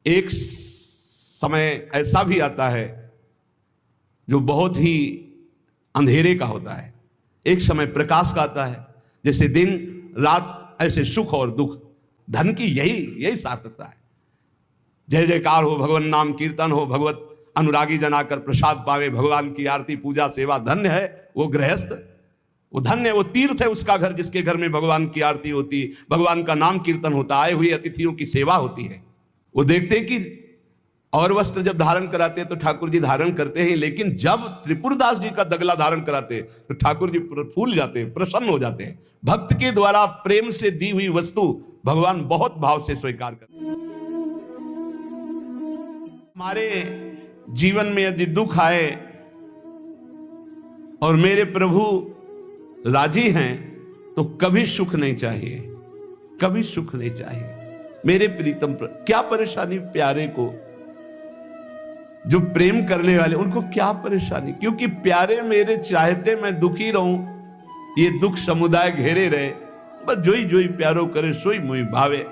एक समय ऐसा भी आता है जो बहुत ही अंधेरे का होता है, एक समय प्रकाश का आता है। जैसे दिन रात ऐसे सुख और दुख, धन की यही सार्थकता है। जय जयकार हो, भगवान नाम कीर्तन हो, भगवत अनुरागी जनाकर प्रसाद पावे, भगवान की आरती पूजा सेवा। धन्य है वो गृहस्थ, वो धन्य, वो तीर्थ है उसका घर जिसके घर में भगवान की आरती होती, भगवान का नाम कीर्तन होता, आए हुए अतिथियों की सेवा होती है। वो देखते हैं कि और वस्त्र जब धारण कराते हैं तो ठाकुर जी धारण करते हैं, लेकिन जब त्रिपुरदास जी का दगला धारण कराते हैं तो ठाकुर जी फूल जाते हैं, प्रसन्न हो जाते हैं। भक्त के द्वारा प्रेम से दी हुई वस्तु भगवान बहुत भाव से स्वीकार करते हैं। हमारे जीवन में यदि दुख आए और मेरे प्रभु राजी हैं तो कभी सुख नहीं चाहिए, कभी सुख नहीं चाहिए। मेरे प्रीतम क्या परेशानी प्यारे को, जो प्रेम करने वाले उनको क्या परेशानी, क्योंकि प्यारे मेरे चाहते मैं दुखी रहूं, ये दुख समुदाय घेरे रहे, बस जोई जोई प्यारो करे सोई मुई भावे।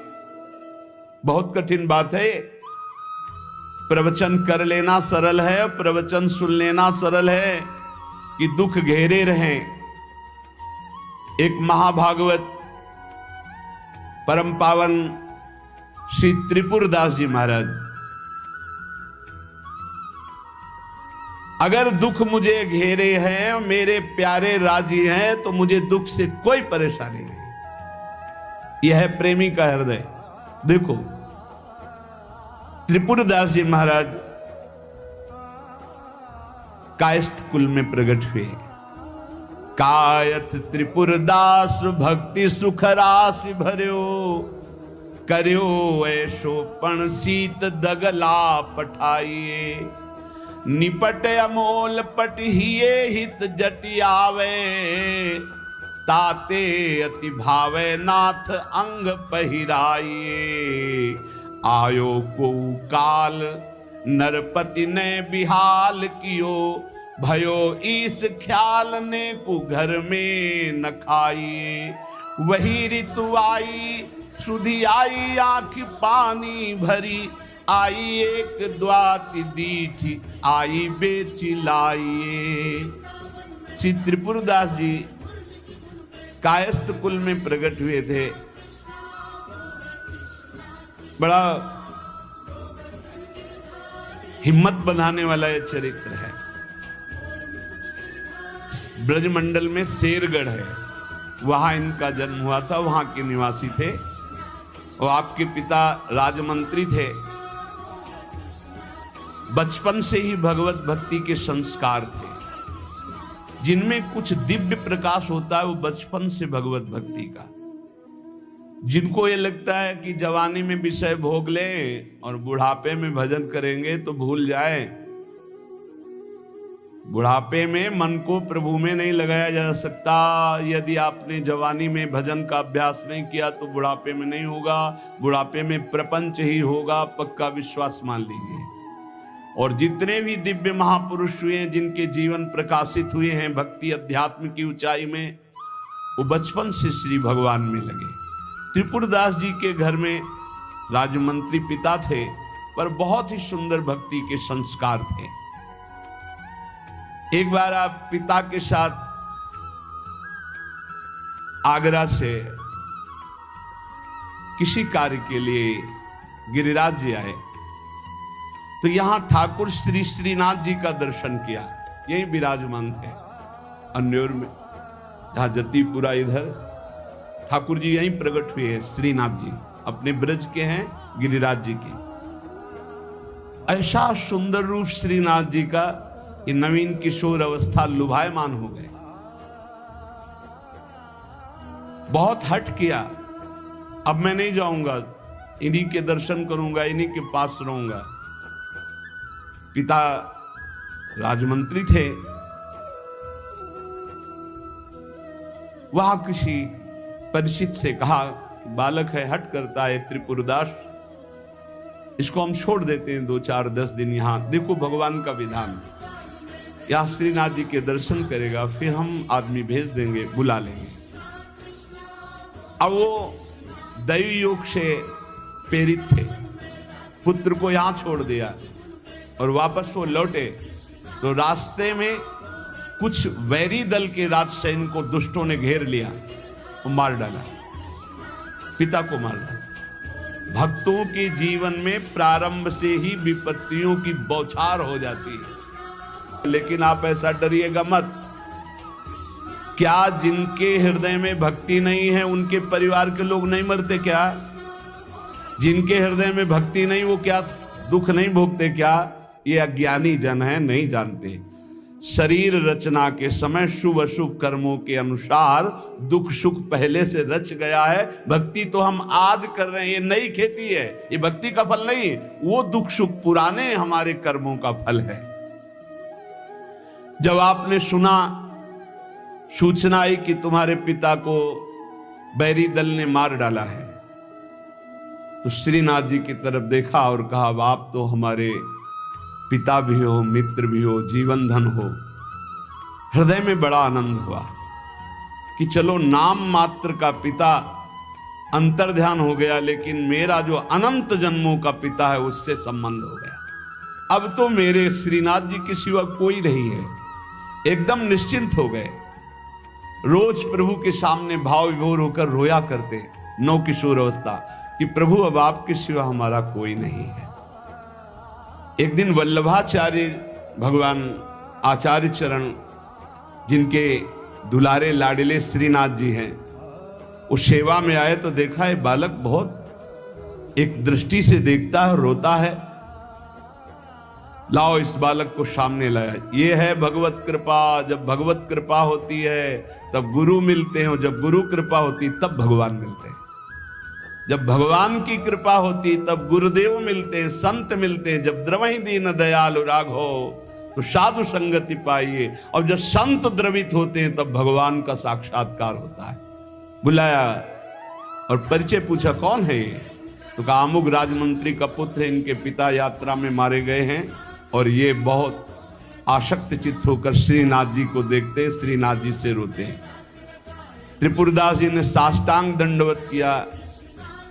बहुत कठिन बात है। प्रवचन कर लेना सरल है, प्रवचन सुन लेना सरल है, कि दुख घेरे रहें। एक महाभागवत परम पावन श्री त्रिपुरदास जी महाराज, अगर दुख मुझे घेरे हैं, मेरे प्यारे राजी हैं, तो मुझे दुख से कोई परेशानी नहीं। यह है प्रेमी का हृदय। देखो त्रिपुरदास जी महाराज कायस्थ कुल में प्रकट हुए। कायथ त्रिपुरदास भक्ति सुख राशि भर्यो, कर्यो ऐशो पण सीत दगला पठाइए। निपट अमोल पट हिये हित जटियावे, ताते अति भावे नाथ अंग पहिराइए। आयो को काल नरपति ने बिहाल कियो, भयो ईस ख्याल ने को घर में न खाइए। वही ऋतु आई सुधी आई आंख पानी भरी, आई एक द्वाति दीठी आई बेची लाइए। श्री त्रिपुरदास जी कायस्थ कुल में प्रकट हुए थे। बड़ा हिम्मत बनाने वाला यह चरित्र है। ब्रजमंडल में शेरगढ़ है, वहां इनका जन्म हुआ था, वहां के निवासी थे। और आपके पिता राजमंत्री थे। बचपन से ही भगवत भक्ति के संस्कार थे, जिनमें कुछ दिव्य प्रकाश होता है, वो बचपन से भगवत भक्ति का। जिनको ये लगता है कि जवानी में विषय भोग ले और बुढ़ापे में भजन करेंगे तो भूल जाए। बुढ़ापे में मन को प्रभु में नहीं लगाया जा सकता। यदि आपने जवानी में भजन का अभ्यास नहीं किया तो बुढ़ापे में नहीं होगा, बुढ़ापे में प्रपंच ही होगा, पक्का विश्वास मान लीजिए। और जितने भी दिव्य महापुरुष हुए हैं, जिनके जीवन प्रकाशित हुए हैं भक्ति अध्यात्म की ऊंचाई में, वो बचपन से श्री भगवान में लगे। त्रिपुरदास जी के घर में राजमंत्री पिता थे, पर बहुत ही सुंदर भक्ति के संस्कार थे। एक बार आप पिता के साथ आगरा से किसी कार्य के लिए गिरिराज जी आए, तो यहां ठाकुर श्री श्रीनाथ जी का दर्शन किया। यही विराजमान थे अन्योर में, जहां जतीपुरा, इधर ठाकुर जी यहीं प्रकट हुए हैं। श्रीनाथ जी अपने ब्रज के हैं, गिरिराज जी के। ऐसा सुंदर रूप श्रीनाथ जी का, ये नवीन किशोर अवस्था लुभायमान हो गए। बहुत हट किया, अब मैं नहीं जाऊंगा, इन्हीं के दर्शन करूंगा, इन्हीं के पास रहूंगा। पिता राजमंत्री थे, वहां किसी परिचित से कहा, बालक है, हट करता है त्रिपुरदास, इसको हम छोड़ देते हैं 2-4-10 दिन यहाँ। देखो भगवान का विधान, यहाँ श्रीनाथ जी के दर्शन करेगा, फिर हम आदमी भेज देंगे, बुला लेंगे। अब वो दैवी योग से प्रेरित थे, पुत्र को यहां छोड़ दिया और वापस वो लौटे तो रास्ते में कुछ वैरी दल के राजसैन को दुष्टों ने घेर लिया और मार डाला, पिता को मार डाला। भक्तों के जीवन में प्रारंभ से ही विपत्तियों की बौछार हो जाती है, लेकिन आप ऐसा डरिएगा मत। क्या जिनके हृदय में भक्ति नहीं है उनके परिवार के लोग नहीं मरते क्या? जिनके हृदय में भक्ति नहीं वो क्या दुख नहीं भोगते क्या? ये अज्ञानी जन है, नहीं जानते। शरीर रचना के समय शुभ अशुभ कर्मों के अनुसार दुख सुख पहले से रच गया है। भक्ति तो हम आज कर रहे हैं, ये नई खेती है, ये भक्ति का फल नहीं। वो दुख सुख पुराने हमारे कर्मों का फल है। जब आपने सुना, सूचना आई कि तुम्हारे पिता को बैरी दल ने मार डाला है, तो श्रीनाथ जी की तरफ देखा और कहा, आप तो हमारे पिता भी हो, मित्र भी हो, जीवन धन हो। हृदय में बड़ा आनंद हुआ कि चलो नाम मात्र का पिता अंतर ध्यान हो गया, लेकिन मेरा जो अनंत जन्मों का पिता है उससे संबंध हो गया। अब तो मेरे श्रीनाथ जी के सिवा कोई नहीं है। एकदम निश्चिंत हो गए। रोज प्रभु के सामने भाव विभोर होकर रोया करते, नौ किशोर अवस्था, कि प्रभु अब आपके सिवा हमारा कोई नहीं है। एक दिन वल्लभाचार्य भगवान आचार्य चरण, जिनके दुलारे लाडले श्रीनाथ जी हैं, उस सेवा में आए तो देखा है बालक बहुत एक दृष्टि से देखता है, रोता है। लाओ इस बालक को सामने लाया। ये है भगवत कृपा। जब भगवत कृपा होती है तब गुरु मिलते हैं, जब गुरु कृपा होती तब भगवान मिलते हैं। जब भगवान की कृपा होती तब गुरुदेव मिलते हैं, संत मिलते हैं। जब द्रवहि दीन दयालु राघो तो साधु संगति पाइए। और जब संत द्रवित होते हैं तब भगवान का साक्षात्कार होता है। बुलाया और परिचय पूछा, कौन है ये? तो कहा अमुक राजमंत्री का पुत्र है, इनके पिता यात्रा में मारे गए हैं और ये बहुत आसक्त चित्त होकर श्रीनाथ जी को देखते हैं, श्रीनाथ जी से रोते हैं। त्रिपुरदास जी ने साष्टांग दंडवत किया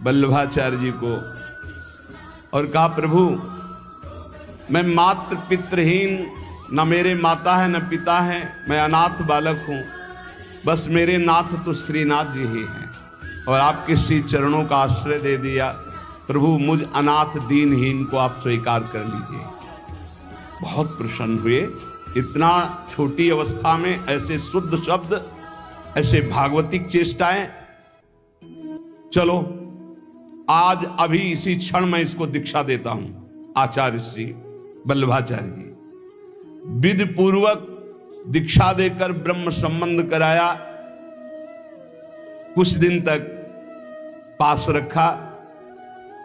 वल्लभाचार्य जी को और कहा, प्रभु मैं मात्र पितृहीन, न मेरे माता है न पिता है, मैं अनाथ बालक हूँ। बस मेरे नाथ तो श्रीनाथ जी ही हैं और आपके श्री चरणों का आश्रय दे दिया। प्रभु मुझ अनाथ दीनहीन को आप स्वीकार कर लीजिए। बहुत प्रसन्न हुए। इतना छोटी अवस्था में ऐसे शुद्ध शब्द, ऐसे भागवतिक चेष्टाएं। चलो आज अभी इसी क्षण मैं इसको दीक्षा देता हूं। आचार्य श्री वल्लभाचार्य जी विधि पूर्वक दीक्षा देकर ब्रह्म संबंध कराया। कुछ दिन तक पास रखा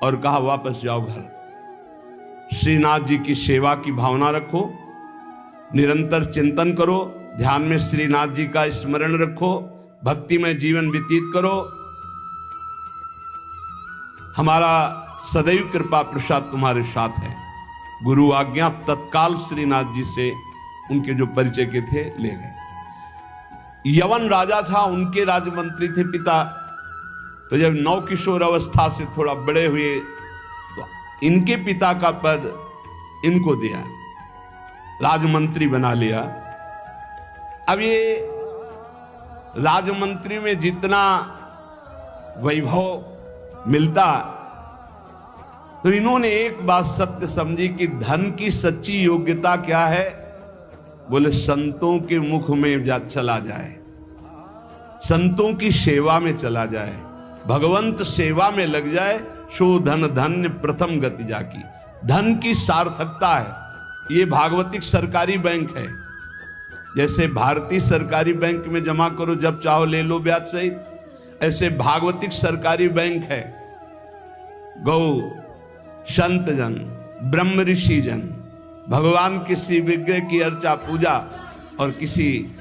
और कहा वापस जाओ घर। श्रीनाथ जी की सेवा की भावना रखो, निरंतर चिंतन करो, ध्यान में श्रीनाथ जी का स्मरण रखो, भक्ति में जीवन व्यतीत करो। हमारा सदैव कृपा प्रसाद तुम्हारे साथ है। गुरु आज्ञा तत्काल श्रीनाथ जी से उनके जो परिचय के थे ले गए। यवन राजा था, उनके राजमंत्री थे पिता। तो जब नौ किशोर अवस्था से थोड़ा बड़े हुए तो इनके पिता का पद इनको दिया, राजमंत्री बना लिया। अब ये राजमंत्री में जितना वैभव मिलता, तो इन्होंने एक बात सत्य समझी कि धन की सच्ची योग्यता क्या है। बोले संतों के मुख में चला जाए, संतों की सेवा में चला जाए, भगवंत सेवा में लग जाए, सो धन धन्य प्रथम गति जाकी। धन की सार्थकता है। ये भागवतिक सरकारी बैंक है। जैसे भारतीय सरकारी बैंक में जमा करो जब चाहो ले लो ब्याज सहित, ऐसे भागवतिक सरकारी बैंक है। गौ संत जन, ब्रह्म ऋषि जन, भगवान किसी विग्रह की अर्चा पूजा और किसी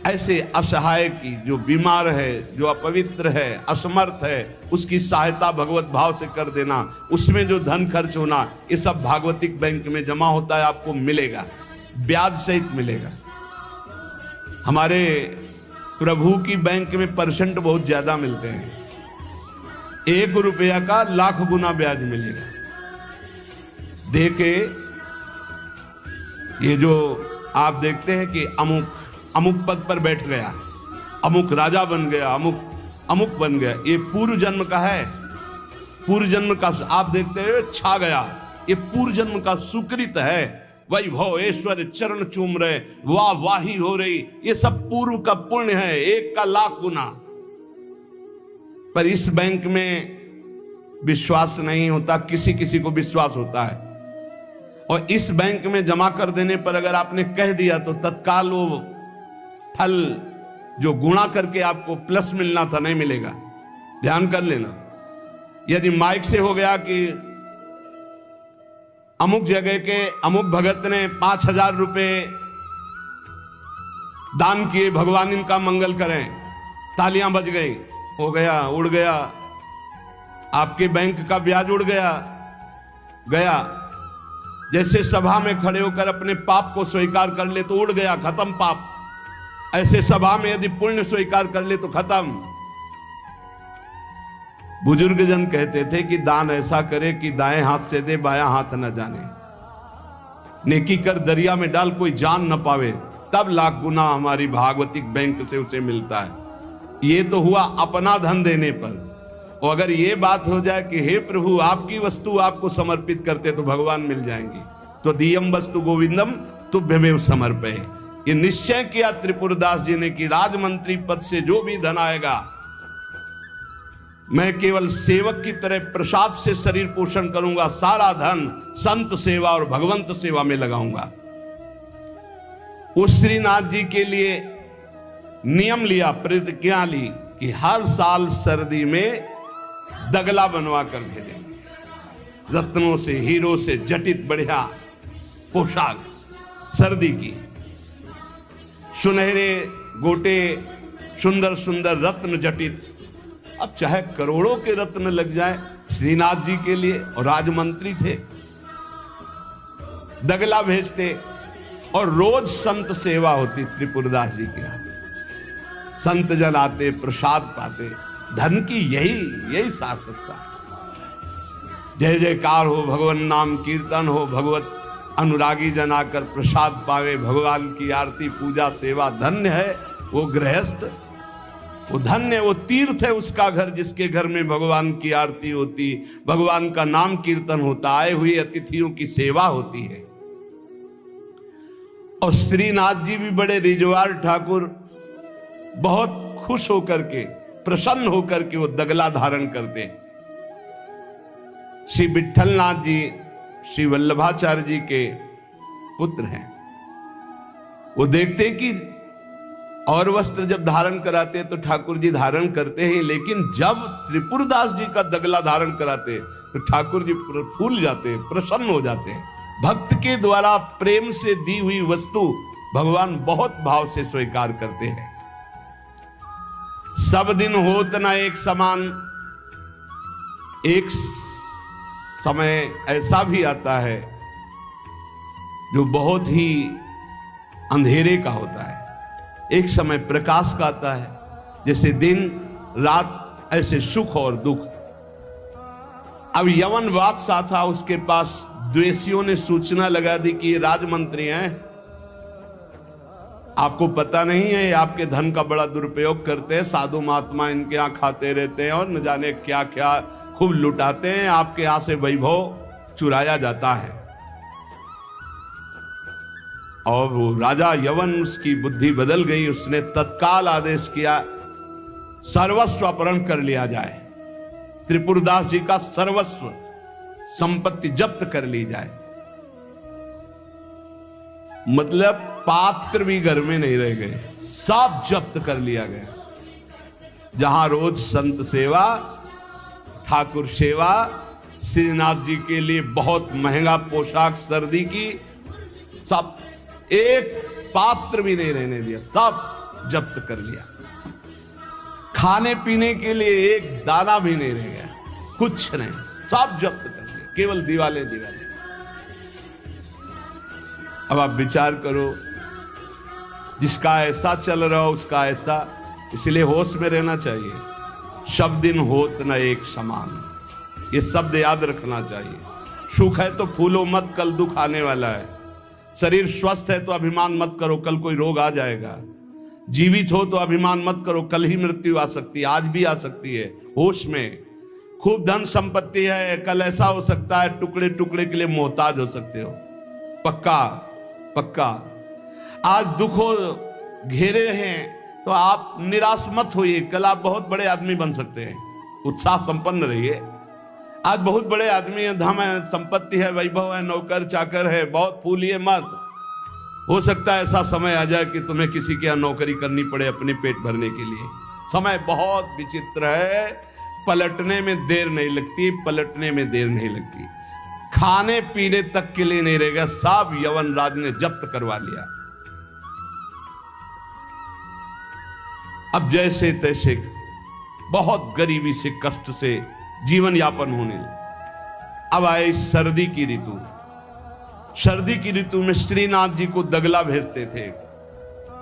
ऐसे असहाय की जो बीमार है, जो अपवित्र है, असमर्थ है, उसकी सहायता भगवत भाव से कर देना, उसमें जो धन खर्च होना, ये सब भागवतिक बैंक में जमा होता है। आपको मिलेगा, ब्याज सहित मिलेगा। हमारे प्रभु की बैंक में परसेंट बहुत ज्यादा मिलते हैं। 1 रुपया का लाख गुना ब्याज मिलेगा। दे के ये जो आप देखते हैं कि अमुक पद पर बैठ गया, अमुक राजा बन गया, अमुक बन गया, ये पूर्व जन्म का है। पूर्व जन्म का आप देखते हैं छा गया, ये पूर्व जन्म का सुकृत है। वैभव ऐश्वर्य चरण चूम रहे, वाह वाही हो रही, ये सब पूर्व का पुण्य है, 1 का लाख गुना। पर इस बैंक में विश्वास नहीं होता, किसी किसी को विश्वास होता है। और इस बैंक में जमा कर देने पर अगर आपने कह दिया तो तत्काल वो फल जो गुणा करके आपको प्लस मिलना था नहीं मिलेगा। ध्यान कर लेना। यदि माइक से हो गया कि अमुक जगह के अमुक भगत ने 5,000 रुपए दान किए, भगवान इनका मंगल करें, तालियां बज गई, हो गया, उड़ गया, आपके बैंक का ब्याज उड़ गया। जैसे सभा में खड़े होकर अपने पाप को स्वीकार कर ले तो उड़ गया, खत्म पाप। ऐसे सभा में यदि पुण्य स्वीकार कर ले तो खत्म। बुजुर्ग जन कहते थे कि दान ऐसा करे कि दाएं हाथ से दे, बायां हाथ न जाने। नेकी कर दरिया में डाल, कोई जान न पावे, तब लाख गुना हमारी भागवतिक बैंक से उसे मिलता है। ये तो हुआ अपना धन देने पर। और अगर ये बात हो जाए कि हे प्रभु आपकी वस्तु आपको समर्पित करते तो भगवान मिल जाएंगे, तो दियम वस्तु गोविंदम तुभ्यमेव समर्पये। ये निश्चय किया त्रिपुरदास जी ने कि राजमंत्री पद से जो भी धन आएगा मैं केवल सेवक की तरह प्रसाद से शरीर पोषण करूंगा, सारा धन संत सेवा और भगवंत सेवा में लगाऊंगा। उस श्रीनाथ जी के लिए नियम लिया, प्रतिज्ञा ली कि हर साल सर्दी में दगला बनवा कर भेजेंगे, रत्नों से हीरो से जटित बढ़िया पोशाक, सर्दी की, सुनहरे गोटे, सुंदर सुंदर रत्न जटित। अब चाहे करोड़ों के रत्न लग जाए श्रीनाथ जी के लिए, और राजमंत्री थे, दगला भेजते। और रोज संत सेवा होती त्रिपुरदास जी के यहाँ, संत जन आते, प्रसाद पाते। धन की यही सार्थकता है। जय जयकार हो, भगवान नाम कीर्तन हो, भगवत अनुरागी जन आकर प्रसाद पावे, भगवान की आरती पूजा सेवा। धन्य है वो गृहस्थ, वो धन्य, वो तीर्थ है उसका घर जिसके घर में भगवान की आरती होती, भगवान का नाम कीर्तन होता, आए हुए अतिथियों की सेवा होती है। और श्रीनाथ जी भी बड़े रिजवार ठाकुर, बहुत खुश होकर के, प्रसन्न होकर के वो दगला धारण करते। श्री विठलनाथ जी श्री वल्लभाचार्य जी के पुत्र हैं। वो देखते कि और वस्त्र जब धारण कराते तो ठाकुर जी धारण करते हैं, लेकिन जब त्रिपुरदास जी का दगला धारण कराते तो ठाकुर जी फूल जाते हैं, प्रसन्न हो जाते हैं। भक्त के द्वारा प्रेम से दी हुई वस्तु भगवान बहुत भाव से स्वीकार करते हैं। सब दिन होत ना एक समान, एक समय ऐसा भी आता है जो बहुत ही अंधेरे का होता है, एक समय प्रकाश का आता है। जैसे दिन रात ऐसे सुख और दुख। अब यवन बादशाह था, उसके पास द्वेषियों ने सूचना लगा दी कि ये राजमंत्री हैं, आपको पता नहीं है, ये आपके धन का बड़ा दुरुपयोग करते हैं, साधु महात्मा इनके यहाँ खाते रहते हैं और न जाने क्या क्या खूब लुटाते हैं, आपके यहाँ से वैभव चुराया जाता है। और वो राजा यवन, उसकी बुद्धि बदल गई, उसने तत्काल आदेश किया सर्वस्व अपहरण कर लिया जाए, त्रिपुरदास जी का सर्वस्व संपत्ति जब्त कर ली जाए। मतलब पात्र भी घर में नहीं रह गए, सब जब्त कर लिया गया। जहां रोज संत सेवा, ठाकुर सेवा, श्रीनाथ जी के लिए बहुत महंगा पोशाक सर्दी की, सब एक पात्र भी नहीं रहने दिया, सब जब्त कर लिया। खाने पीने के लिए एक दाना भी नहीं रह गया, कुछ नहीं, सब जब्त कर लिया, केवल दिवाले दिवाले। अब आप विचार करो, जिसका ऐसा चल रहा हो उसका ऐसा, इसलिए होश में रहना चाहिए। सब दिन होत न एक समान, ये शब्द याद रखना चाहिए। सुख है तो फूलो मत, कल दुख आने वाला है। शरीर स्वस्थ है तो अभिमान मत करो, कल कोई रोग आ जाएगा। जीवित हो तो अभिमान मत करो, कल ही मृत्यु आ सकती है, आज भी आ सकती है। होश में। खूब धन संपत्ति है, कल ऐसा हो सकता है टुकड़े टुकड़े के लिए मोहताज हो सकते हो। पक्का पक्का। आज दुखों घेरे हैं तो आप निराश मत होइए, कल आप बहुत बड़े आदमी बन सकते हैं। उत्साह संपन्न रहिए। आज बहुत बड़े आदमी है, धन है, संपत्ति है, वैभव है, नौकर चाकर है, बहुत फूलिए मत। हो सकता है ऐसा समय आ जाए कि तुम्हें किसी के यहाँ नौकरी करनी पड़े अपने पेट भरने के लिए। समय बहुत विचित्र है, पलटने में देर नहीं लगती, पलटने में देर नहीं लगती। खाने पीने तक के लिए नहीं रहेगा, सब यवन राज ने जब्त करवा लिया। अब जैसे तैसे बहुत गरीबी से कष्ट से जीवन यापन होने लगा। अब आए सर्दी की ऋतु। सर्दी की ऋतु में श्रीनाथ जी को दगला भेजते थे,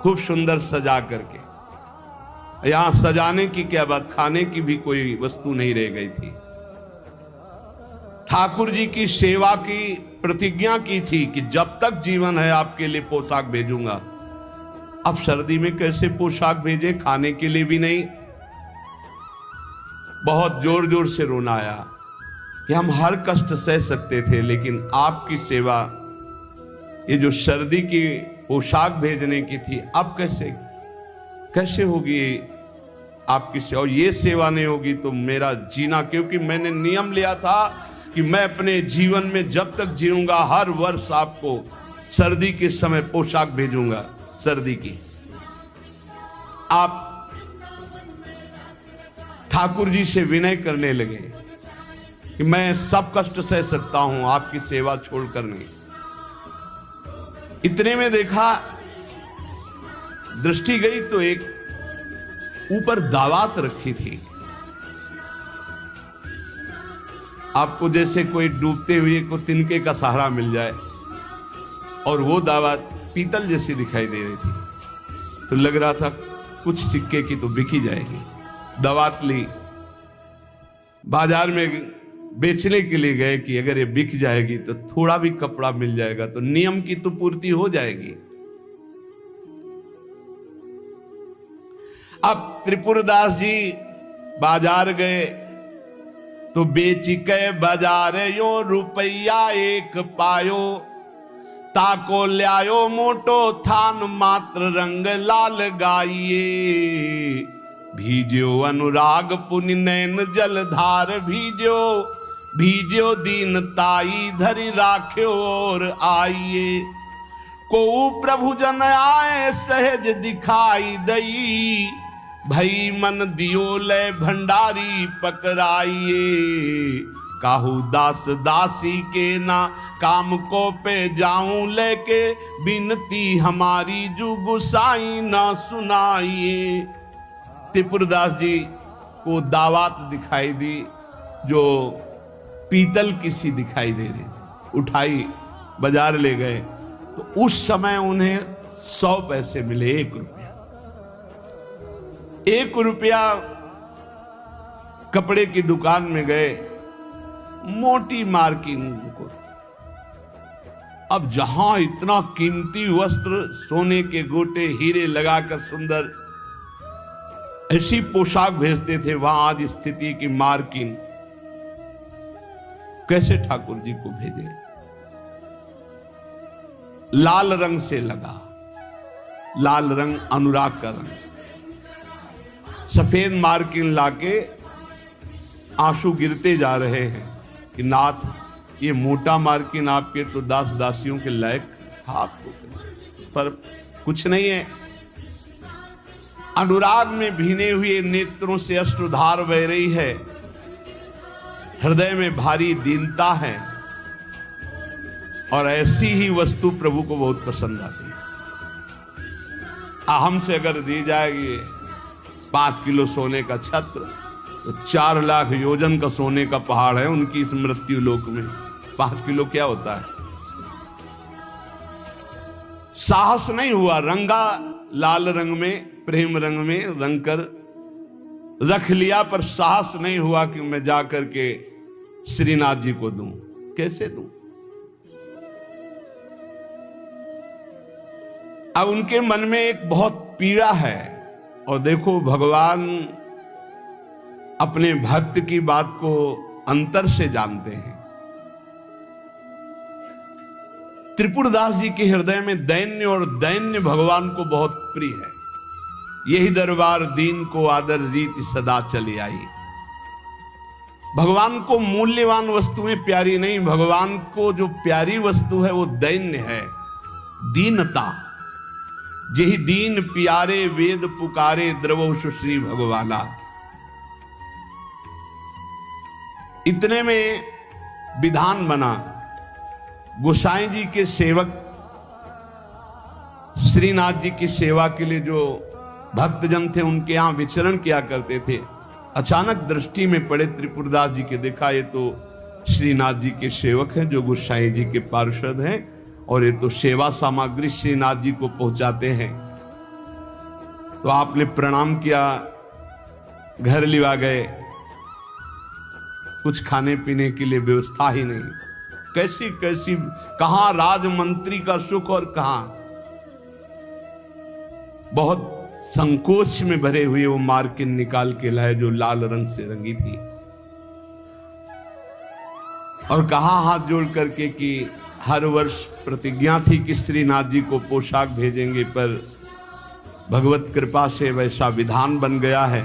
खूब सुंदर सजा करके। यहां सजाने की क्या बात, खाने की भी कोई वस्तु नहीं रह गई थी। ठाकुर जी की सेवा की प्रतिज्ञा की थी कि जब तक जीवन है आपके लिए पोशाक भेजूंगा। अब सर्दी में कैसे पोशाक भेजे, खाने के लिए भी नहीं। बहुत जोर जोर से रोना आया कि हम हर कष्ट सह सकते थे, लेकिन आपकी सेवा, ये जो सर्दी की पोशाक भेजने की थी, अब कैसे होगी आपकी सेवा। और ये सेवा नहीं होगी तो मेरा जीना, क्योंकि मैंने नियम लिया था कि मैं अपने जीवन में जब तक जीऊंगा हर वर्ष आपको सर्दी के समय पोशाक भेजूंगा सर्दी की। आप ठाकुर जी से विनय करने लगे कि मैं सब कष्ट सह सकता हूं, आपकी सेवा छोड़कर नहीं। इतने में देखा, दृष्टि गई तो एक ऊपर दावात रखी थी। आपको जैसे कोई डूबते हुए को तिनके का सहारा मिल जाए, और वो दावत पीतल जैसी दिखाई दे रही थी। तो लग रहा था कुछ सिक्के की तो बिकी जाएगी। दावत ली, बाजार में बेचने के लिए गए कि अगर ये बिक जाएगी तो थोड़ा भी कपड़ा मिल जाएगा तो नियम की तो पूर्ति हो जाएगी। अब त्रिपुरदास जी बाजार गए तो बेच के बाजार यो रुपया एक पायो, ताको ल्यायो मोटो थान मात्र रंग लाल गाइए। भीजो अनुराग पुनि नैन जलधार भीजो, भीजो दीन ताई धरि राख्यो और आइए। को प्रभु जन आए सहज दिखाई दई, भई मन दियो ले भंडारी पकड़ाइए। काहू दास दासी के ना काम को पे जाऊं लेके, बिनती हमारी जू गुसाई ना सुनाइए। त्रिपुरदास जी को दावत दिखाई दी जो पीतल की सी दिखाई दे रही थी। उठाई, बाजार ले गए तो उस समय उन्हें 100 पैसे मिले, 1 रुपया। 1 रुपया कपड़े की दुकान में गए, मोटी मार्किंग को। अब जहां इतना कीमती वस्त्र, सोने के गोटे, हीरे लगाकर सुंदर ऐसी पोशाक भेजते थे, वहां आज स्थिति की मार्किंग। कैसे ठाकुर जी को भेजे? लाल रंग से लगा, लाल रंग अनुराग का रंग। सफेद मार्किंग लाके आंसू गिरते जा रहे हैं कि नाथ, ये मोटा मार्किन आपके तो दास दासियों के लायक आपको कैसे, पर कुछ नहीं है। अनुराग में भीने हुए नेत्रों से अश्रुधार बह रही है, हृदय में भारी दीनता है, और ऐसी ही वस्तु प्रभु को बहुत पसंद आती है। हमसे अगर दी जाएगी 5 किलो सोने का छत्र, तो 4 लाख योजन का सोने का पहाड़ है उनकी इस मृत्यु लोक में। 5 किलो क्या होता है? साहस नहीं हुआ, रंगा लाल रंग में, प्रेम रंग में रंग कर रख लिया, पर साहस नहीं हुआ कि मैं जाकर के श्रीनाथ जी को दूं। कैसे दूं? अब उनके मन में एक बहुत पीड़ा है। और देखो, भगवान अपने भक्त की बात को अंतर से जानते हैं। त्रिपुरदास जी के हृदय में दैन्य, और दैन्य भगवान को बहुत प्रिय है। यही दरबार दीन को आदर रीति सदा चली आई। भगवान को मूल्यवान वस्तुएं प्यारी नहीं, भगवान को जो प्यारी वस्तु है वो दैन्य है, दीनता। जेहि दीन प्यारे वेद पुकारे, द्रवोषु श्री भगवाना। इतने में विधान बना। गोसाई जी के सेवक श्रीनाथ जी की सेवा के लिए जो भक्तजन थे उनके यहां विचरण किया करते थे, अचानक दृष्टि में पड़े त्रिपुरदास जी के। देखा ये तो श्रीनाथ जी के सेवक हैं जो गोसाई जी के पार्षद हैं, और ये तो सेवा सामग्री श्रीनाथ जी को पहुंचाते हैं। तो आपने प्रणाम किया, घर लिवा गए, कुछ खाने पीने के लिए व्यवस्था ही नहीं। कैसी कैसी, कहां राजमंत्री का सुख और कहां। बहुत संकोच में भरे हुए वो मार्किन निकाल के लाए जो लाल रंग से रंगी थी, और कहा हाथ जोड़ करके कि हर वर्ष प्रतिज्ञा थी कि श्रीनाथ जी को पोशाक भेजेंगे, पर भगवत कृपा से वैसा विधान बन गया है।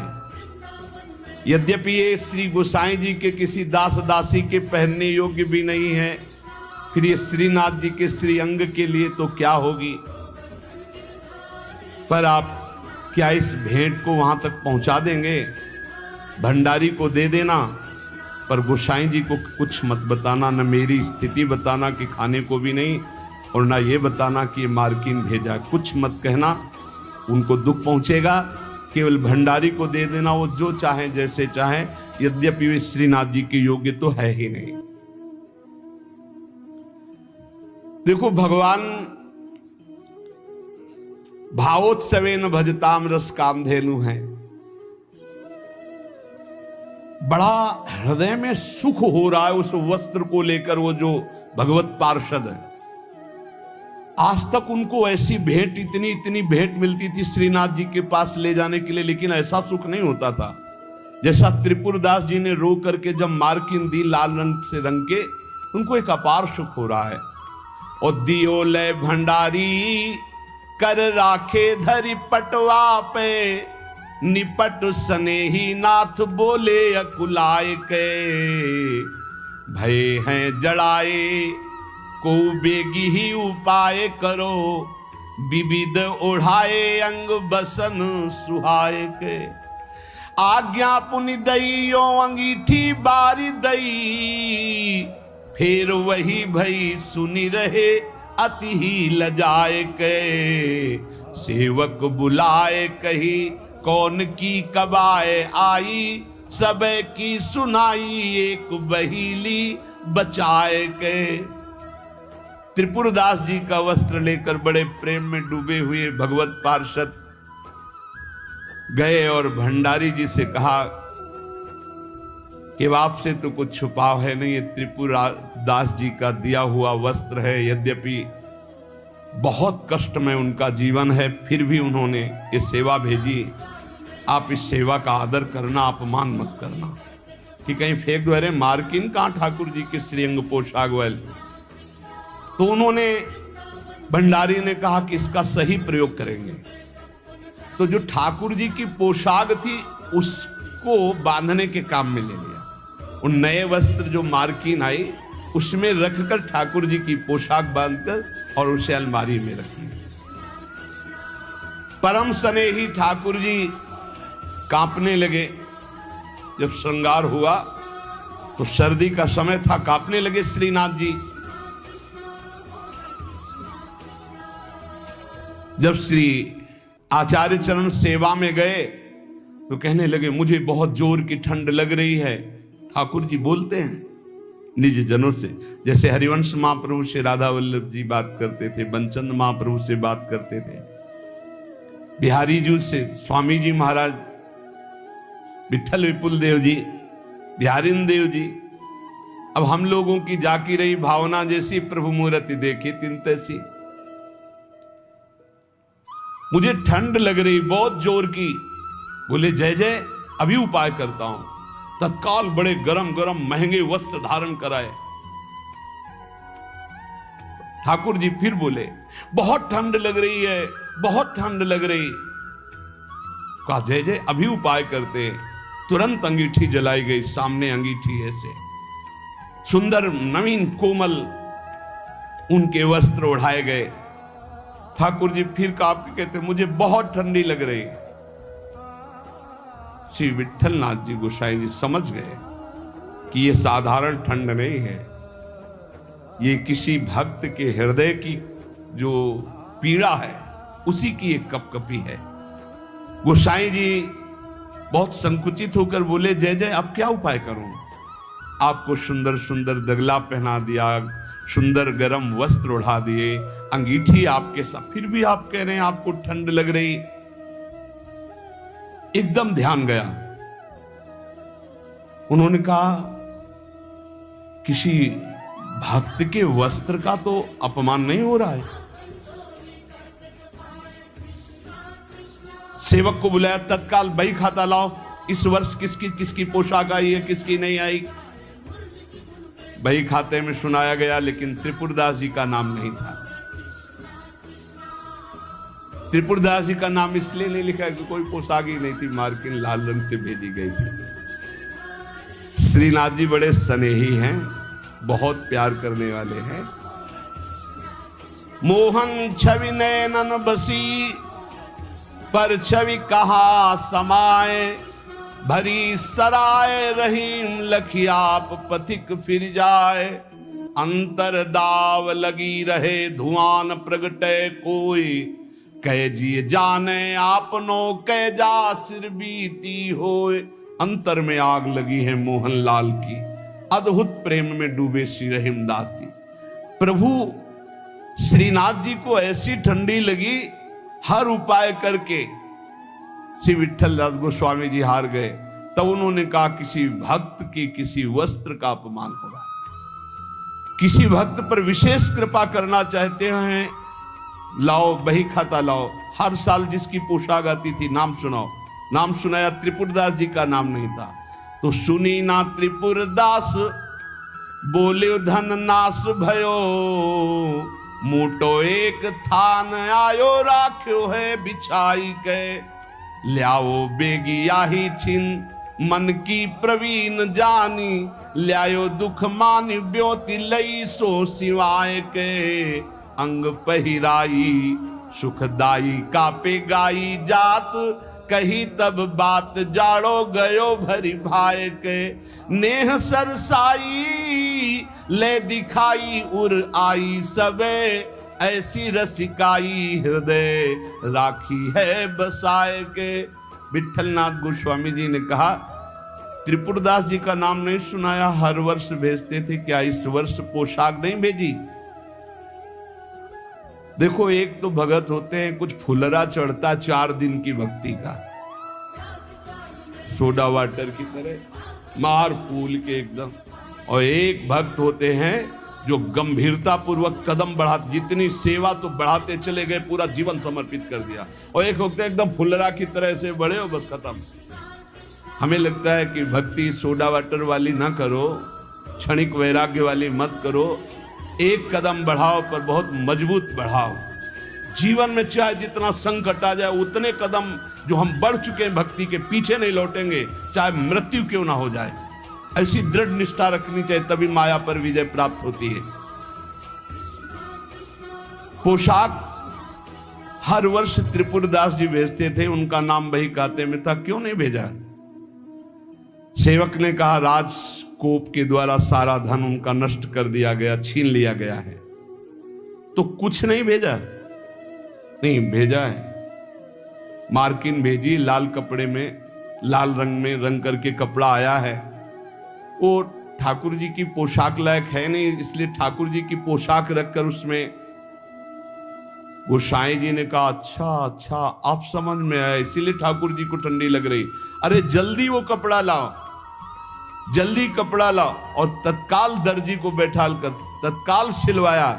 यद्यपि ये श्री गोसाई जी के किसी दास दासी के पहनने योग्य भी नहीं है, फिर ये श्रीनाथ जी के श्री अंग के लिए तो क्या होगी। पर आप क्या इस भेंट को वहां तक पहुंचा देंगे? भंडारी को दे देना, पर गोसाई जी को कुछ मत बताना, न मेरी स्थिति बताना कि खाने को भी नहीं, और ना ये बताना कि मार्किन भेजा। कुछ मत कहना, उनको दुख पहुंचेगा। केवल भंडारी को दे देना, वो जो चाहे जैसे चाहे, यद्यपि वे श्रीनाथ जी के योग्य तो है ही नहीं। देखो, भगवान भावोत्सवेन भजताम रस कामधेनु है। बड़ा हृदय में सुख हो रहा है उस वस्त्र को लेकर। वो जो भगवत पार्षद है, आज तक उनको ऐसी भेंट, इतनी इतनी भेंट मिलती थी श्रीनाथ जी के पास ले जाने के लिए, लेकिन ऐसा सुख नहीं होता था जैसा त्रिपुरदास जी ने रो करके जब मार्किन दी लाल रंग से रंग के, उनको एक अपार सुख हो रहा है। और दियो ले भंडारी कर राखे धरी पटवा पे, निपट स्नेही नाथ बोले अकुलाए के, भय हैं जड़ाए को बेगी ही उपाय करो, विविध ओढ़ाए अंग बसन सुहाए के। आज्ञा पुनि दइयो अंगीठी बारी दई, फिर वही भई सुनी रहे अति ही लजाए के। सेवक बुलाए कही कौन की कबाए आई, सब की सुनाई एक बहीली बचाए के। त्रिपुरदास जी का वस्त्र लेकर बड़े प्रेम में डूबे हुए भगवत पार्षद गए और भंडारी जी से कहा कि आपसे तो कुछ छुपाव है नहीं, ये त्रिपुरदास जी का दिया हुआ वस्त्र है। यद्यपि बहुत कष्ट में उनका जीवन है, फिर भी उन्होंने ये सेवा भेजी। आप इस सेवा का आदर करना, अपमान मत करना कि कहीं फेंक दो। अरे मार्किन कहाँ ठाकुर जी के श्रीअंग पोशाक वाल। तो उन्होंने, भंडारी ने कहा कि इसका सही प्रयोग करेंगे। तो जो ठाकुर जी की पोशाक थी उसको बांधने के काम में ले लिया। उन नए वस्त्र जो मार्किन आई उसमें रखकर ठाकुर जी की पोशाक बांधकर और उसे अलमारी में रख लिया। परम स्नेही ठाकुर जी कांपने लगे। जब श्रृंगार हुआ तो सर्दी का समय था, कांपने लगे श्रीनाथ जी। जब श्री आचार्य चरण सेवा में गए तो कहने लगे मुझे बहुत जोर की ठंड लग रही है। ठाकुर जी बोलते हैं निज जनों से, जैसे हरिवंश महाप्रभु से राधा वल्लभ जी बात करते थे, बंचंद महाप्रभु से बात करते थे, बिहारी जी से स्वामी जी महाराज, विठल विपुल देव जी, बिहारिन देव जी, अब हम लोगों की जाकी रही भावना जैसी, प्रभु मूर्ति देखी तिन तैसी। मुझे ठंड लग रही बहुत जोर की। बोले जय जय अभी उपाय करता हूं। तत्काल बड़े गरम गरम महंगे वस्त्र धारण कराए। ठाकुर जी फिर बोले बहुत ठंड लग रही है, बहुत ठंड लग रही। कहा जय जय अभी उपाय करते। तुरंत अंगीठी जलाई गई। सामने अंगीठी ऐसे सुंदर नवीन कोमल उनके वस्त्र उड़ाए गए। ठाकुर जी फिर कांप कहते मुझे बहुत ठंडी लग रही। श्री विट्ठल नाथ जी गोसाई जी समझ गए कि यह साधारण ठंड नहीं है, ये किसी भक्त के हृदय की जो पीड़ा है उसी की एक कपकपी है। गोसाई जी बहुत संकुचित होकर बोले जय जय अब क्या उपाय करूं। आपको सुंदर सुंदर दगला पहना दिया, सुंदर गरम वस्त्र उड़ा दिए, अंगीठी आपके साथ, फिर भी आप कह रहे हैं आपको ठंड लग रही। एकदम ध्यान गया। उन्होंने कहा किसी भक्त के वस्त्र का तो अपमान नहीं हो रहा है। सेवक को बुलाया, तत्काल बही खाता लाओ, इस वर्ष किसकी किसकी पोशाक आई है किसकी नहीं आई। बही खाते में सुनाया गया, लेकिन त्रिपुरदास जी का नाम नहीं था। त्रिपुरदास जी का नाम इसलिए नहीं लिखा कि कोई पोशाक ही नहीं थी, मार्किन लाल रंग से भेजी गई थी। श्रीनाथ जी बड़े स्नेही हैं, बहुत प्यार करने वाले हैं। मोहन छवि नैनन बसी, पर छवि कहा समाए। भरी सराय रहीम लखियाप पथिक फिर जाए। अंतर दाव लगी रहे धुआं प्रगटे कोई। कह जिए जाने आपनो कह जा सिर बीती होए। अंतर में आग लगी है मोहनलाल की। अद्भुत प्रेम में डूबे श्री रहीमदास जी। प्रभु श्रीनाथ जी को ऐसी ठंडी लगी, हर उपाय करके श्री विट्ठल दास गोस्वामी जी हार गए। तब उन्होंने कहा किसी भक्त की किसी वस्त्र का अपमान हो रहा है, किसी भक्त पर विशेष कृपा करना चाहते हैं, लाओ बही खाता लाओ। हर साल जिसकी पोशाक आती थी नाम सुनाओ। नाम सुनाया, त्रिपुरदास जी का नाम नहीं था। तो सुनी ना त्रिपुरदास बोले धन नाश भयो। मोटो एक थान आयो राख्यो है बिछाई के। ल्याओ बेगी आही छिन मन की प्रवीण जानी। ल्यायो दुख मानि ब्योति लई सो सिवाय के। अंग पहिराई सुखदाई कापे गाई जात। कही तब बात जाड़ो गयो भरी भाई के। नेह सरसाई ले दिखाई उर आई सबे। ऐसी रसिकाई हृदय राखी है बसाए के। विट्ठलनाथ गोस्वामी जी ने कहा त्रिपुरदास जी का नाम नहीं सुनाया, हर वर्ष भेजते थे, क्या इस वर्ष पोशाक नहीं भेजी। देखो एक तो भगत होते हैं कुछ फुलरा चढ़ता 4 दिन की भक्ति का, सोडा वाटर की तरह मार फूल के एकदम। और एक भक्त होते हैं जो गंभीरता पूर्वक कदम बढ़ा, जितनी सेवा तो बढ़ाते चले गए, पूरा जीवन समर्पित कर दिया। और एक होते हैं एकदम फुलरा की तरह से बड़े हो बस खत्म। हमें लगता है कि भक्ति सोडा वाटर वाली ना करो, क्षणिक वैराग्य वाली मत करो, एक कदम बढ़ाओ पर बहुत मजबूत बढ़ाओ। जीवन में चाहे जितना संकट आ जाए उतने कदम जो हम बढ़ चुके हैं भक्ति के, पीछे नहीं लौटेंगे, चाहे मृत्यु क्यों ना हो जाए। ऐसी दृढ़ निष्ठा रखनी चाहिए, तभी माया पर विजय प्राप्त होती है। पोशाक हर वर्ष त्रिपुरदास जी भेजते थे, उनका नाम बही खाते में था, क्यों नहीं भेजा। सेवक ने कहा राजकोप के द्वारा सारा धन उनका नष्ट कर दिया गया, छीन लिया गया है, तो कुछ नहीं भेजा। नहीं भेजा है, मार्किन भेजी, लाल कपड़े में, लाल रंग में रंग करके कपड़ा आया है। वो ठाकुर जी की पोशाक लायक है नहीं, इसलिए ठाकुर जी की पोशाक रखकर उसमें। गोसाई जी ने कहा अच्छा आप समझ में आया, इसीलिए ठाकुर जी को ठंडी लग रही। अरे जल्दी वो कपड़ा लाओ। जल्दी कपड़ा लाओ, और तत्काल दर्जी को बैठाल कर तत्काल सिलवाया।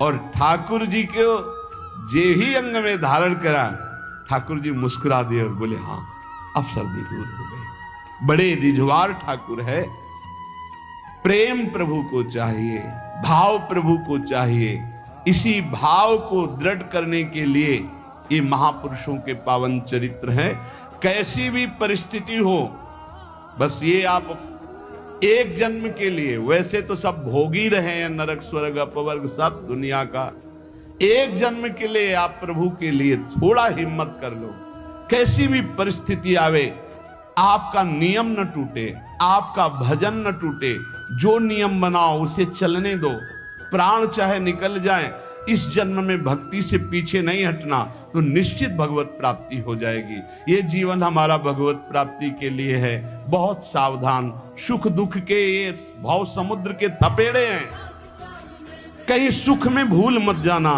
और ठाकुर जी को जे ही अंग में धारण करा, ठाकुर जी मुस्कुरा दिए और बोले हाँ अब सर्दी दूर हो गई। बड़े रिझवार ठाकुर है। प्रेम प्रभु को चाहिए, भाव प्रभु को चाहिए। इसी भाव को दृढ़ करने के लिए ये महापुरुषों के पावन चरित्र हैं। कैसी भी परिस्थिति हो, बस ये आप एक जन्म के लिए, वैसे तो सब भोग ही रहे हैं, नरक स्वर्ग अपवर्ग सब दुनिया का, एक जन्म के लिए आप प्रभु के लिए थोड़ा हिम्मत कर लो। कैसी भी परिस्थिति आवे, आपका नियम न टूटे, आपका भजन न टूटे, जो नियम बनाओ उसे चलने दो। प्राण चाहे निकल जाए, इस जन्म में भक्ति से पीछे नहीं हटना, तो निश्चित भगवत प्राप्ति हो जाएगी। ये जीवन हमारा भगवत प्राप्ति के लिए है। बहुत सावधान, सुख दुख के ये भाव समुद्र के थपेड़े हैं। कहीं सुख में भूल मत जाना,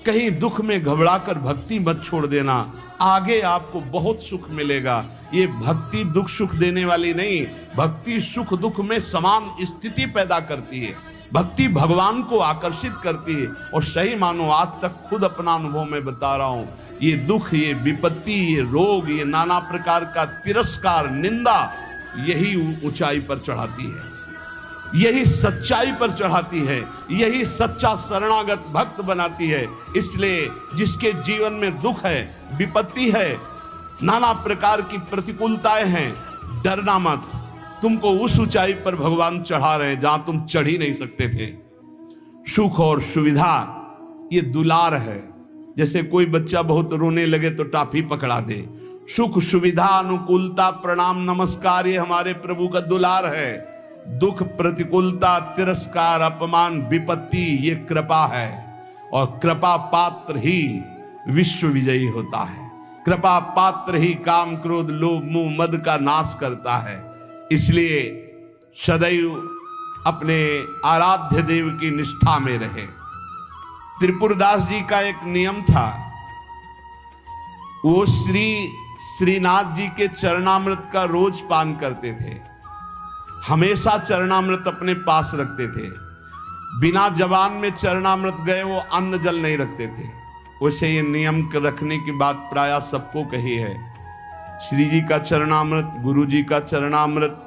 कहीं दुख में घबराकर भक्ति मत छोड़ देना। आगे आपको बहुत सुख मिलेगा। ये भक्ति दुख सुख देने वाली नहीं, भक्ति सुख दुख में समान स्थिति पैदा करती है। भक्ति भगवान को आकर्षित करती है। और सही मानो, आज तक खुद अपना अनुभव में बता रहा हूं, ये दुख, ये विपत्ति, ये रोग, ये नाना प्रकार का तिरस्कार, निंदा, यही ऊंचाई पर चढ़ाती है, यही सच्चाई पर चढ़ाती है, यही सच्चा शरणागत भक्त बनाती है। इसलिए जिसके जीवन में दुख है, विपत्ति है, नाना प्रकार की प्रतिकूलताएं हैं, डरना मत। तुमको उस ऊंचाई पर भगवान चढ़ा रहे हैं जहां तुम चढ़ ही नहीं सकते थे। सुख और सुविधा ये दुलार है। जैसे कोई बच्चा बहुत रोने लगे तो टाफी पकड़ा दे। सुख सुविधा अनुकूलता प्रणाम नमस्कार ये हमारे प्रभु का दुलार है। दुख प्रतिकूलता तिरस्कार अपमान विपत्ति ये कृपा है। और कृपा पात्र ही विश्व विजयी होता है। कृपा पात्र ही काम क्रोध लोभ मोह मद का नाश करता है। इसलिए सदैव अपने आराध्य देव की निष्ठा में रहे। त्रिपुरदास जी का एक नियम था, वो श्रीनाथ जी के चरणामृत का रोज पान करते थे। हमेशा चरणामृत अपने पास रखते थे। बिना जबान में चरणामृत गए वो अन्न जल नहीं रखते थे। वैसे ये नियम रखने की बात प्रायः सबको कही है। श्री जी का चरणामृत, गुरु जी का चरणामृत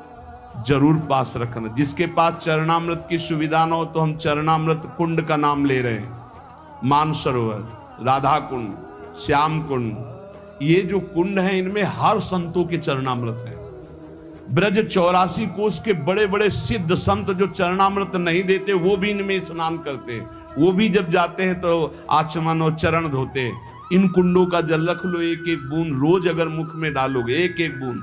जरूर पास रखना। जिसके पास चरणामृत की सुविधा न हो तो हम चरणामृत कुंड का नाम ले रहे हैं। मानसरोवर, राधा कुंड, श्याम कुंड, ये जो कुंड है इनमें हर संतों के चरणामृत है। ब्रज 84 कोस के बड़े बड़े सिद्ध संत जो चरणामृत नहीं देते वो भी इनमें स्नान करते। वो भी जब जाते हैं तो आचमन और चरण धोते। इन कुंडों का जल रख लो, एक एक बूंद रोज अगर मुख में डालोगे, एक एक बूंद,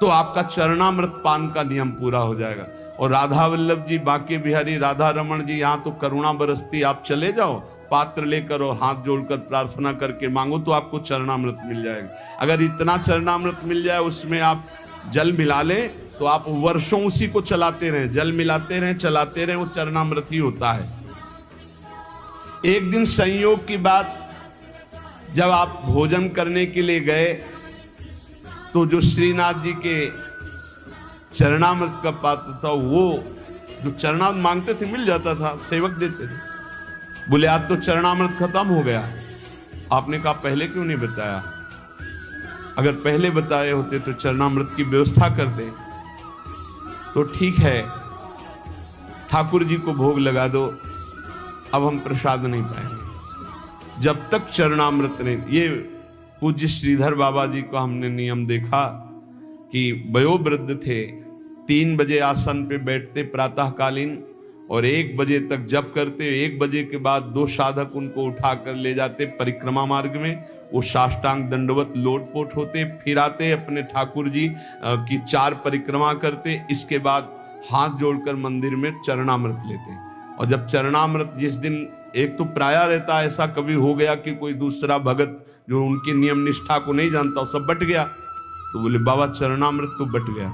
तो आपका चरणामृत पान का नियम पूरा हो जाएगा। और राधा वल्लभ जी, बांके बिहारी राधा रमन जी, यहाँ तो करुणा बरसती। आप चले जाओ, पात्र लेकर और हाथ जोड़कर प्रार्थना करके मांगो तो आपको चरणामृत मिल जाएगा। अगर इतना चरणामृत मिल जाए, उसमें आप जल मिला लें तो आप वर्षों उसी को चलाते रहें, जल मिलाते रहें, चलाते रहें, वो चरणामृत ही होता है। एक दिन संयोग की बात, जब आप भोजन करने के लिए गए तो जो श्रीनाथ जी के चरणामृत का पात्र था, वो जो चरणामृत मांगते थे मिल जाता था, सेवक देते थे। बोले आज तो चरणामृत खत्म हो गया। आपने कहा पहले क्यों नहीं बताया? अगर पहले बताए होते तो चरणामृत की व्यवस्था कर दे। तो ठीक है, ठाकुर जी को भोग लगा दो, अब हम प्रसाद नहीं पाएंगे जब तक चरणामृत नहीं। ये पूज्य श्रीधर बाबा जी को हमने नियम देखा कि वयोवृद्ध थे, 3 बजे आसन पे बैठते प्रातःकालीन और 1 बजे तक जप करते। 1 बजे के बाद 2 साधक उनको उठाकर ले जाते परिक्रमा मार्ग में। वो साष्टांग दंडवत लोटपोट होते, फिर आते अपने ठाकुर जी की 4 परिक्रमा करते। इसके बाद हाथ जोड़कर मंदिर में चरणामृत लेते। और जब चरणामृत जिस दिन, एक तो प्रायः रहता है ऐसा कभी हो गया कि कोई दूसरा भगत जो उनकी नियम निष्ठा को नहीं जानता, सब बट गया, तो बोले बाबा चरणामृत तो बट गया,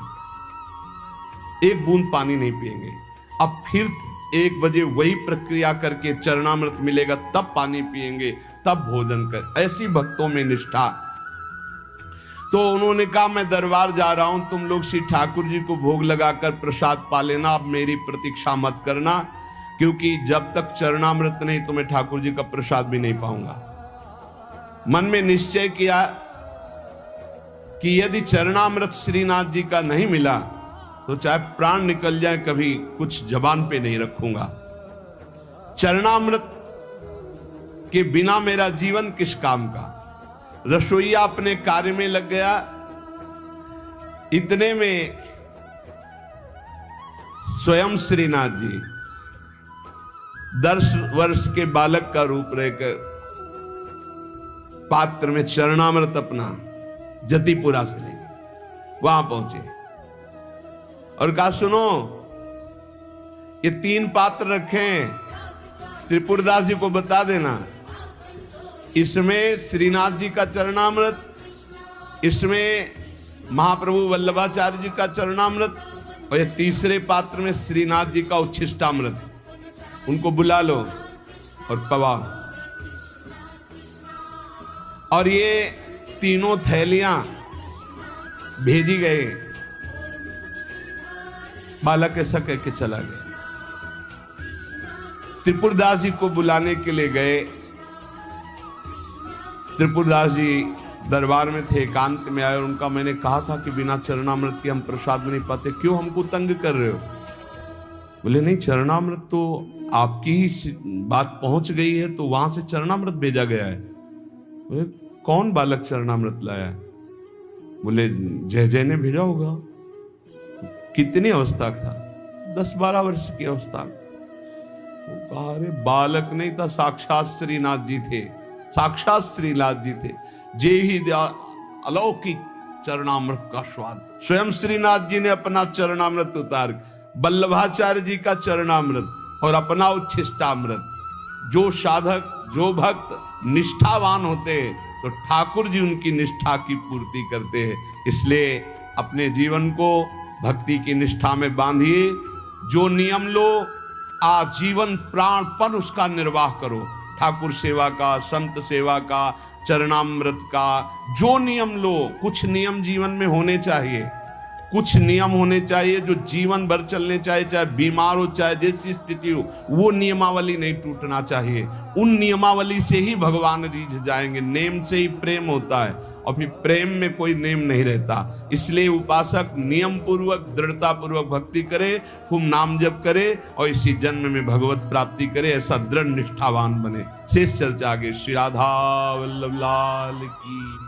1 बूंद पानी नहीं पिएंगे। अब फिर 1 बजे वही प्रक्रिया करके चरणामृत मिलेगा तब पानी पिएंगे, तब भोजन कर। ऐसी भक्तों में निष्ठा। तो उन्होंने कहा मैं दरबार जा रहा हूं, तुम लोग श्री ठाकुर जी को भोग लगाकर प्रसाद पा लेना, अब मेरी प्रतीक्षा मत करना, क्योंकि जब तक चरणामृत नहीं तो मैं ठाकुर जी का प्रसाद भी नहीं पाऊंगा। मन में निश्चय किया कि यदि चरणामृत श्रीनाथ जी का नहीं मिला तो चाहे प्राण निकल जाए कभी कुछ जबान पे नहीं रखूंगा। चरणामृत के बिना मेरा जीवन किस काम का। रसोईया अपने कार्य में लग गया। इतने में स्वयं श्रीनाथ जी 10 वर्ष के बालक का रूप रहकर पात्र में चरणामृत अपना जतिपुरा से ले गए। वहां पहुंचे और कहा सुनो, ये 3 पात्र रखे हैं, त्रिपुरदास जी को बता देना, इसमें श्रीनाथ जी का चरणामृत, इसमें महाप्रभु वल्लभाचार्य जी का चरणामृत, और ये तीसरे पात्र में श्रीनाथ जी का उच्छिष्टामृत। उनको बुला लो और पवाओ। और ये तीनों थैलियां भेजी गए। बालक ऐसा कह के चला गया। त्रिपुरदास जी को बुलाने के लिए गए। त्रिपुरदास जी दरबार में थे, एकांत में आए और उनका मैंने कहा था कि बिना चरणामृत के हम प्रसाद में नहीं पाते, क्यों हमको तंग कर रहे हो? बोले नहीं, चरणामृत तो आपकी ही बात पहुंच गई है तो वहां से चरणामृत भेजा गया है। बोले कौन बालक चरणामृत लाया? बोले जय जय ने भेजा होगा। कितनी अवस्था था? 10-12 वर्ष की अवस्था। वो कहा अरे बालक नहीं था, साक्षात श्रीनाथ जी थे, साक्षात श्रीनाथ जी थे। जे ही अलौकिक चरणामृत का स्वाद। स्वयं श्रीनाथ जी ने अपना चरणामृत उतार, वल्लभाचार्य जी का चरणामृत और अपना उच्छिष्टामृत। जो साधक, जो भक्त निष्ठावान होते हैं तो ठाकुर जी उनकी निष्ठा की पूर्ति करते हैं। इसलिए अपने जीवन को भक्ति की निष्ठा में बांधिए। जो नियम लो, आजीवन प्राणपन उसका निर्वाह करो। ठाकुर सेवा का, संत सेवा का, चरणामृत का जो नियम लो। कुछ नियम जीवन में होने चाहिए, कुछ नियम होने चाहिए जो जीवन भर चलने चाहिए, चाहे बीमार हो चाहे जैसी स्थिति हो, वो नियमावली नहीं टूटना चाहिए। उन नियमावली से ही भगवान रीझ जाएंगे। नेम से ही प्रेम होता है और फिर प्रेम में कोई नेम नहीं रहता। इसलिए उपासक नियम पूर्वक, दृढ़ता पूर्वक भक्ति करे, खूब नाम जप करे और इसी जन्म में भगवत प्राप्ति करे, ऐसा दृढ़ निष्ठावान बने। शेष चर्चा आगे। श्री राधा वल्लभ लाल की।